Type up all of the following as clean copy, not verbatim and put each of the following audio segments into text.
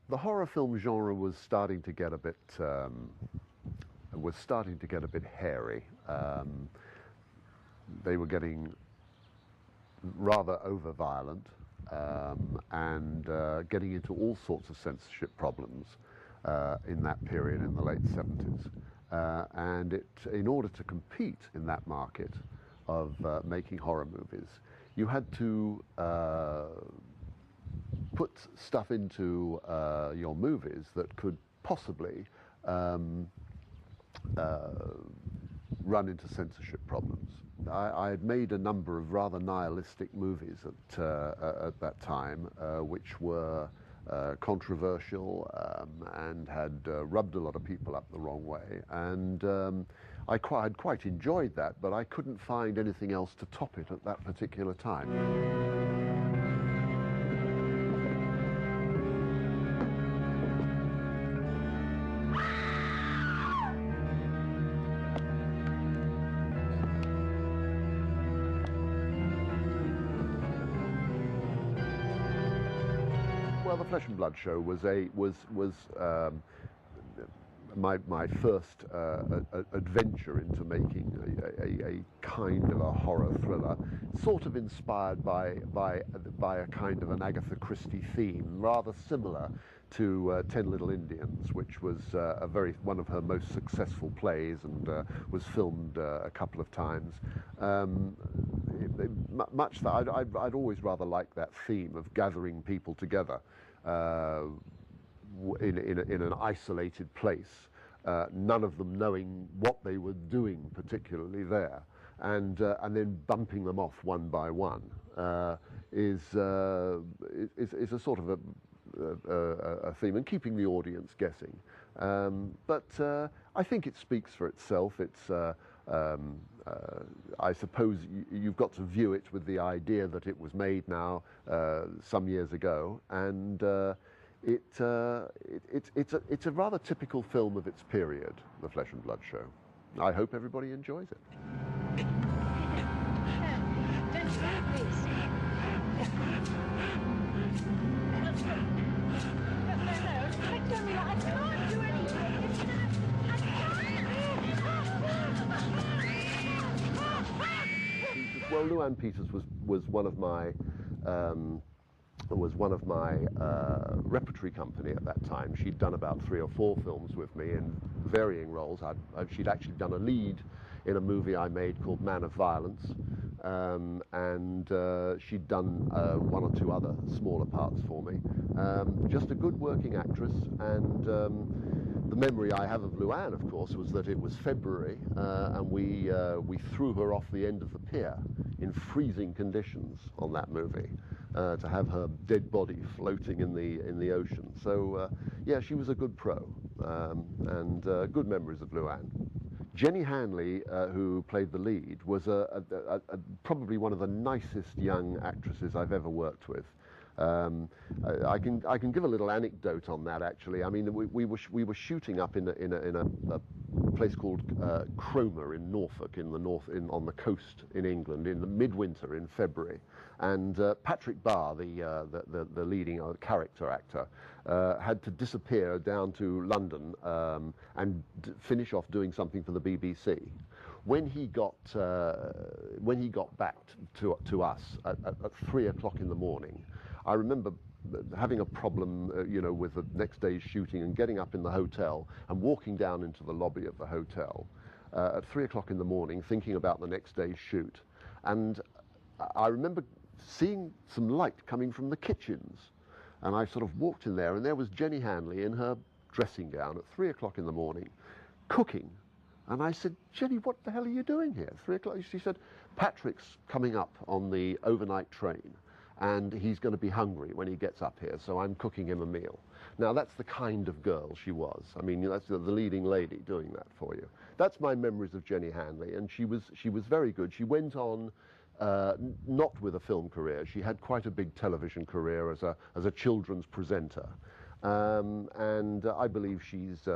The horror film genre was starting to get a bit hairy. They were getting rather over-violent and getting into all sorts of censorship problems in that period in the late 70s. And in order to compete in that market of making horror movies, you had to put stuff into your movies that could possibly run into censorship problems. I had made a number of rather nihilistic movies at that time, which were controversial and had rubbed a lot of people up the wrong way. And I had quite enjoyed that, but I couldn't find anything else to top it at that particular time. Well, the Flesh and Blood show was my first adventure into making a kind of a horror thriller, sort of inspired by a kind of an Agatha Christie theme, rather similar to 10 Little Indians, which was one of her most successful plays and was filmed a couple of times. Much that I'd always rather liked that theme of gathering people together in an isolated place, none of them knowing what they were doing particularly there, and then bumping them off one by one is a sort of a theme, and keeping the audience guessing. But I think it speaks for itself. It's I suppose you've got to view it with the idea that it was made now some years ago, and it's a rather typical film of its period, The Flesh and Blood Show. I hope everybody enjoys it. Don't stop, please. No, I can't do anything. Well, Lou-Anne Peters was one of my repertory company at that time. She'd done about 3 or 4 films with me in varying roles. She'd actually done a lead in a movie I made called Man of Violence, and she'd done 1 or 2 other smaller parts for me. Just a good working actress, and the memory I have of Lou-Anne, of course, was that it was February, and we threw her off the end of the pier in freezing conditions on that movie, to have her dead body floating in the ocean. So yeah, she was a good pro, and good memories of Lou-Anne. Jenny Hanley, who played the lead, was probably one of the nicest young actresses I've ever worked with. I can give a little anecdote on that, actually. I mean, we were shooting up in a place called Cromer in Norfolk, on the coast in England, in the midwinter in February, and Patrick Barr, the leading character actor, had to disappear down to London and finish off doing something for the BBC. When he got back to us at 3 o'clock in the morning, I remember having a problem, with the next day's shooting, and getting up in the hotel and walking down into the lobby of the hotel at 3 o'clock in the morning, thinking about the next day's shoot. And I remember seeing some light coming from the kitchens, and I sort of walked in there, and there was Jenny Hanley in her dressing gown at 3 o'clock in the morning, cooking. And I said, Jenny, what the hell are you doing here? 3 o'clock? She said, Patrick's coming up on the overnight train, and he's going to be hungry when he gets up here, so I'm cooking him a meal. Now, that's the kind of girl she was. I mean, that's the leading lady doing that for you. That's my memories of Jenny Hanley, and she was very good. She went on, not with a film career. She had quite a big television career as a children's presenter. And I believe she's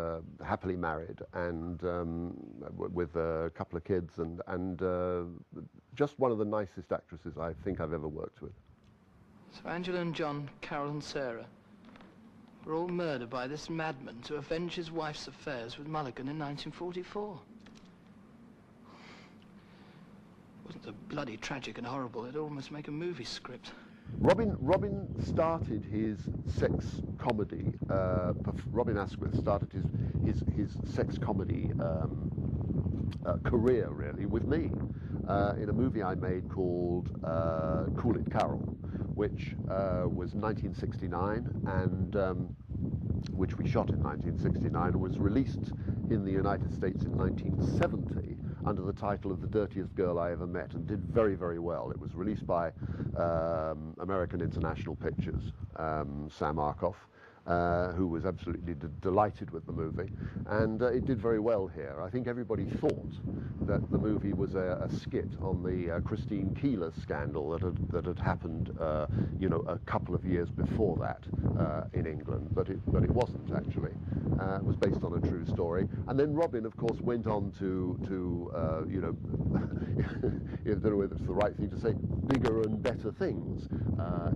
happily married, and with a couple of kids, and just one of the nicest actresses I think I've ever worked with. So Angela and John, Carol and Sarah. were all murdered by this madman to avenge his wife's affairs with Mulligan in 1944. Wasn't it bloody tragic and horrible? It'd almost make a movie script. Robin started his sex comedy. Robin Asquith started his sex comedy career really with me in a movie I made called Cool It Carol, which was 1969 and which we shot in 1969 and was released in the United States in 1970 under the title of The Dirtiest Girl I Ever Met, and did very, very well. It was released by American International Pictures, Sam Arkoff, who was absolutely delighted with the movie, and it did very well here. I think everybody thought that the movie was a skit on the Christine Keeler scandal that had happened, you know, a couple of years before that in England, but it wasn't actually. It was based on a true story. And then Robin, of course, went on to you know, I don't know whether it's the right thing to say, bigger and better things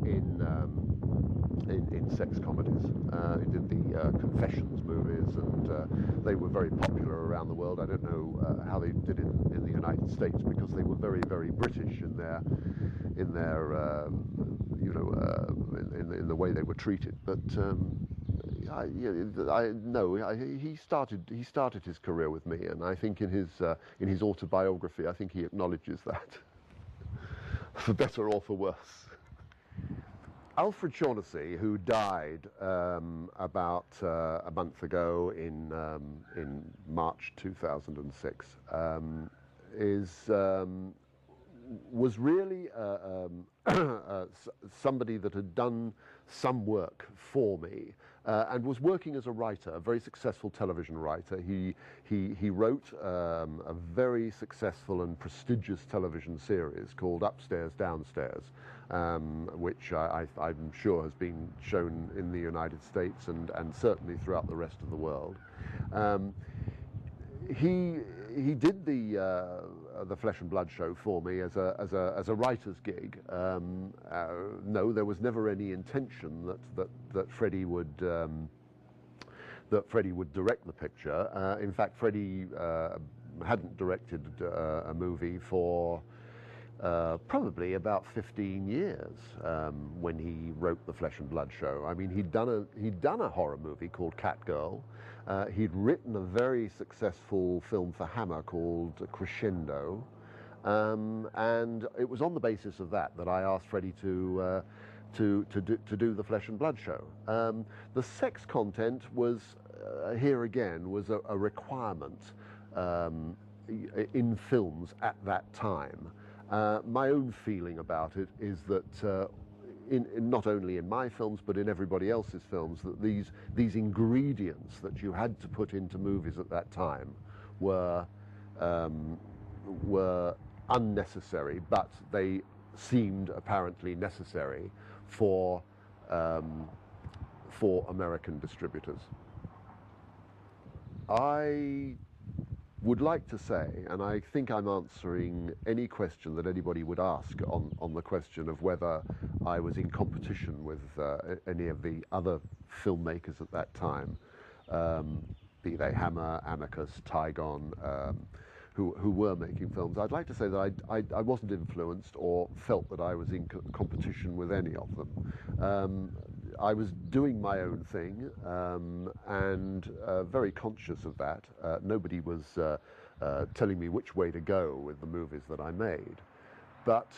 in sex comedies. He did the Confessions movies, and they were very popular around the world. I don't know how they did in the United States, because they were very, very British in their you know, in the way they were treated. But he started his career with me, and I think in his autobiography, I think he acknowledges that, for better or for worse. Alfred Shaughnessy, who died about a month ago in March 2006, was really somebody that had done some work for me and was working as a writer, a very successful television writer. He wrote a very successful and prestigious television series called Upstairs, Downstairs, which I'm sure has been shown in the United States and certainly throughout the rest of the world. He did the Flesh and Blood show for me as a writer's gig. No, there was never any intention that Freddie would direct the picture. In fact, Freddie hadn't directed a movie for probably about 15 years when he wrote the Flesh and Blood show. I mean, he'd done a horror movie called Catgirl. He'd written a very successful film for Hammer called Crescendo, and it was on the basis of that I asked Freddie to do the Flesh and Blood show. The sex content was here again was a requirement in films at that time. My own feeling about it is that in not only in my films but in everybody else's films, that these ingredients that you had to put into movies at that time were unnecessary, but they seemed apparently necessary for American distributors. I would like to say, and I think I'm answering any question that anybody would ask on the question of whether I was in competition with any of the other filmmakers at that time, be they Hammer, Amicus, Tygon, who were making films. I'd like to say that I wasn't influenced or felt that I was in competition with any of them. I was doing my own thing and very conscious of that. Nobody was telling me which way to go with the movies that I made. But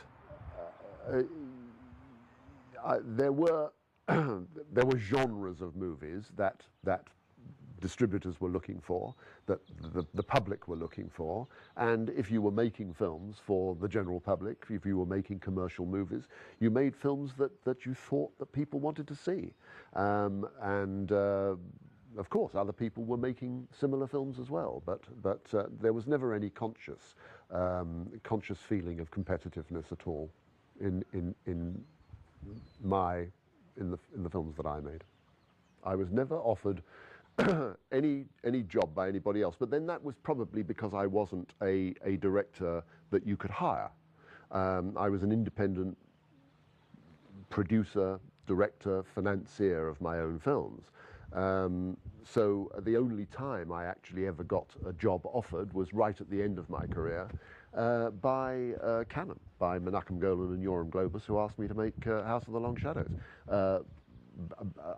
there were genres of movies that distributors were looking for, that the public were looking for, and if you were making films for the general public, if you were making commercial movies, you made films that you thought that people wanted to see. Of course, other people were making similar films as well, but there was never any conscious feeling of competitiveness at all in the films that I made. I was never offered any job by anybody else, but then that was probably because I wasn't a director that you could hire. I was an independent producer, director, financier of my own films, So the only time I actually ever got a job offered was right at the end of my career by Canon, by Menachem Golan and Yoram Globus, who asked me to make House of the Long Shadows.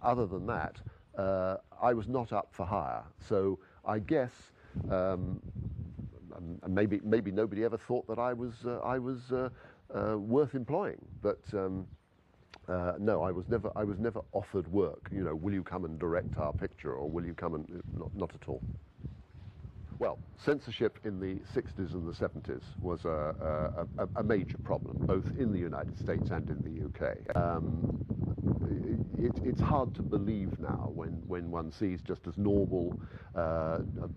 Other than that, I was not up for hire. So I guess maybe nobody ever thought that I was worth employing, but. No, I was never offered work. You know, will you come and direct our picture, or will you come and not at all. Well, censorship in the 60s and the 70s was a major problem, both in the United States and in the UK. It's hard to believe now when one sees just as normal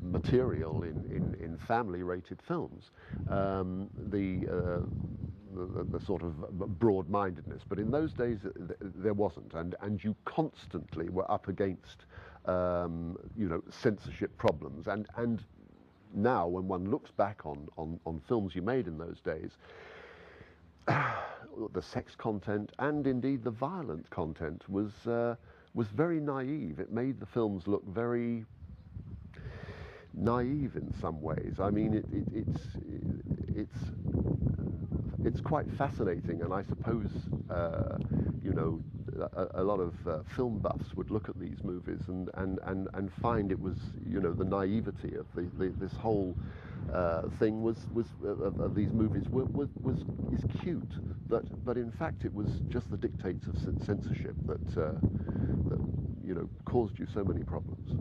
material in family-rated films. The sort of broad-mindedness, but in those days there wasn't, and you constantly were up against you know, censorship problems, and now when one looks back on films you made in those days, the sex content and indeed the violent content was very naive. It made the films look very naive in some ways. I mean, it's quite fascinating, and I suppose you know, a lot of film buffs would look at these movies and find it was, you know, the naivety of this whole thing of these movies is cute, but in fact it was just the dictates of censorship that you know, caused you so many problems.